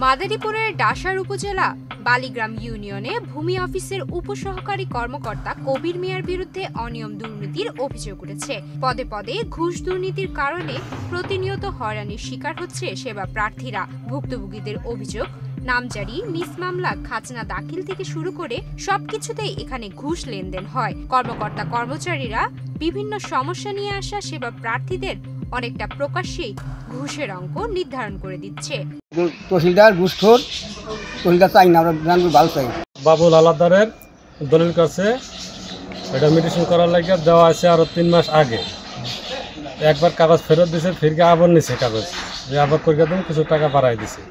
মাদারীপুরের ডাসার উপজেলা বালিগ্রাম ইউনিয়নে ভূমি অফিসের উপসহকারী কর্মকর্তা কবির মিয়ার বিরুদ্ধে অনিয়ম দুর্নীতির অভিযোগ উঠেছে। পদে পদে ঘুষ দুর্নীতির কারণে প্রতিনিয়ত হয়রানির শিকার হচ্ছে সেবা প্রার্থীরা। ভুক্তভোগীদের অভিযোগ, নামজারি, মিস মামলা, খাজনা দাখিল থেকে শুরু করে সবকিছুতেই এখানে ঘুষ লেনদেন হয়। কর্মকর্তা কর্মচারীরা বিভিন্ন সমস্যা নিয়ে আসা সেবা প্রার্থীদের অনেকটা প্রকাশ্যেই ঘুষের অঙ্ক নির্ধারণ করে দিচ্ছে। তহসিলদার ঘুষখোর, তহসিলদার চাই না, আমরা ভালো চাই। বাবুল আলাদারের দলিল কাছে এটা মেডিসিন করার লাগে দেওয়া আছে আরো 3 মাস আগে। একবার কাগজ ফেরত দিছে, ফিরকে আবার নিছে কাগজ যে আবার করিয়া দেন, কিছু টাকা বাড়াই দিছে।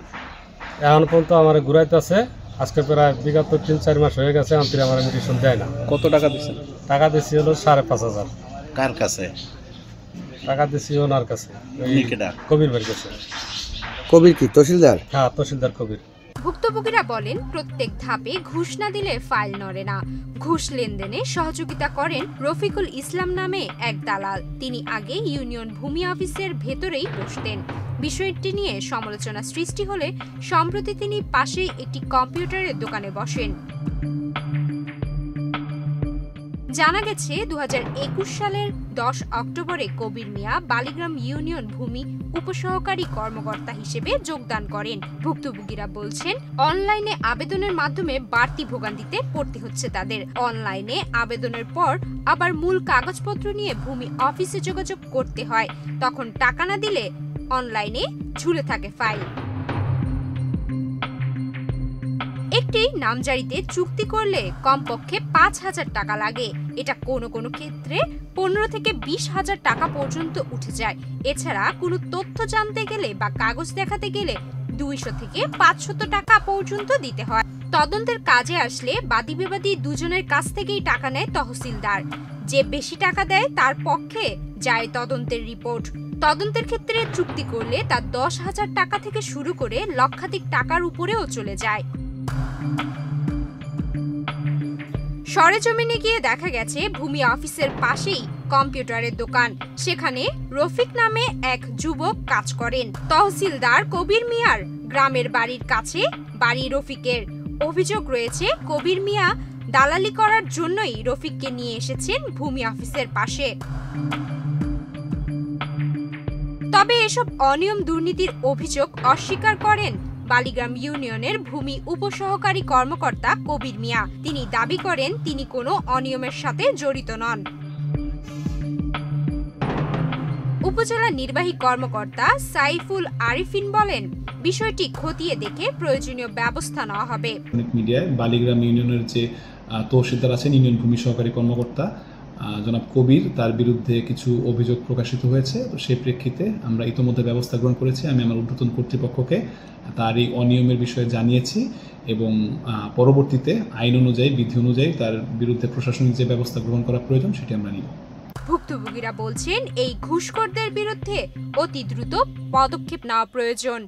এখন পর্যন্ত আমার ঘুরাইতে আছে, আজকে প্রায় বিগত 3-4 মাস হয়ে গেছে, আমি আমার মেডিসিন দেয় না। কত টাকা দিচ্ছেন? টাকা দিচ্ছি হলো 5,500। কার কাছে টাকা দিচ্ছি? ওনার কাছে, কবির ভাইয়ের কাছে। কবির কি তহসিলদার? হ্যাঁ, তহসিলদার কবির। ভুক্তভোগীরা বলেন, প্রত্যেক ধাপে ঘুষ না দিলে ফাইল নড়ে না। ঘুষ লেনদেনে সহযোগিতা করেন রফিকুল ইসলাম নামে এক দালাল। তিনি আগে ইউনিয়ন ভূমি অফিসের ভেতরেই বসতেন। বিষয়টি নিয়ে সমালোচনা সৃষ্টি হলে সম্প্রতি তিনি পাশেই একটি কম্পিউটারের দোকানে বসেন। জানা গেছে 2021 সালের 10 অক্টোবরে কবির মিয়া বালিগ্রাম ইউনিয়ন ভূমি উপসহকারী কর্মকর্তা হিসেবে যোগদান করেন। ভুক্তভোগীরা বলছেন, অনলাইনে আবেদনের মাধ্যমে বাড়তি ভোগান্তিতে পড়তে হচ্ছে তাদের। অনলাইনে আবেদনের পর আবার মূল কাগজপত্র নিয়ে ভূমি অফিসে যোগাযোগ করতে হয়, তখন টাকা না দিলে অনলাইনে ঝুলে থাকে ফাইল। একটি নামজারিতে চুক্তি করলে কমপক্ষে 5,000 টাকা লাগে। এটা কোনো কোনো ক্ষেত্রে 15 থেকে 20,000 টাকা পর্যন্ত উঠে যায়। এছাড়া কোনো তথ্য জানতে গেলে বা কাগজ দেখাতে গেলে 200 থেকে 500 টাকা পর্যন্ত দিতে হয়। তদন্তের কাজে আসলে বাদী বিবাদী দুজনের কাছ থেকেই টাকা নেয় তহসিলদার। যে বেশি টাকা দেয় তার পক্ষে যায় তদন্তের রিপোর্ট। তদন্তের ক্ষেত্রে চুক্তি করলে তা 10,000 টাকা থেকে শুরু করে লক্ষাধিক টাকার উপরেও চলে যায়। সরেজমিনে গিয়ে দেখা গেছে ভূমি অফিসের পাশেই কম্পিউটারের দোকান। সেখানে রফিক নামে এক যুবক কাজ করেন। তহসিলদার কবির মিয়ার গ্রামের বাড়ির কাছে বাড়ি রফিকের। অভিযোগ রয়েছে, কবির মিয়া দালালি করার জন্যই রফিককে নিয়ে এসেছেন ভূমি অফিসের পাশে। তবে এসব অনিয়ম দুর্নীতির অভিযোগ অস্বীকার করেন বালিগ্রাম ইউনিয়নের ভূমি উপসহকারী কর্মকর্তা কবির মিয়া। তিনি দাবি করেন, তিনি কোনো অনিয়মের সাথে জড়িত নন। উপজেলা নির্বাহী কর্মকর্তা সাইফুল আরিফিন বলেন, বিষয়টি খতিয়ে দেখে প্রয়োজনীয় ব্যবস্থা নেওয়া হবে। মিডিয়ায় বালিগ্রাম ইউনিয়নের যে তহসিলদার আছেন, ইউনিয়ন ভূমি সহকারী কর্মকর্তা জনাব কবির, তার বিরুদ্ধে কিছু অভিযোগ প্রকাশিত হয়েছে। তো সেই প্রেক্ষিতে আমরা ইতোমধ্যে ব্যবস্থা গ্রহণ করেছি। আমি আমার ঊর্ধ্বতন কর্তৃপক্ষকে তার এই অনিয়মের বিষয়ে জানিয়েছি এবং পরবর্তীতে আইন অনুযায়ী, বিধি অনুযায়ী তার বিরুদ্ধে প্রশাসনিক যে ব্যবস্থা গ্রহণ করা প্রয়োজন সেটি আমরা নিব। ভুক্তভোগীরা বলছেন, এই ঘুষখোরদের বিরুদ্ধে অতি দ্রুত পদক্ষেপ নেওয়া প্রয়োজন।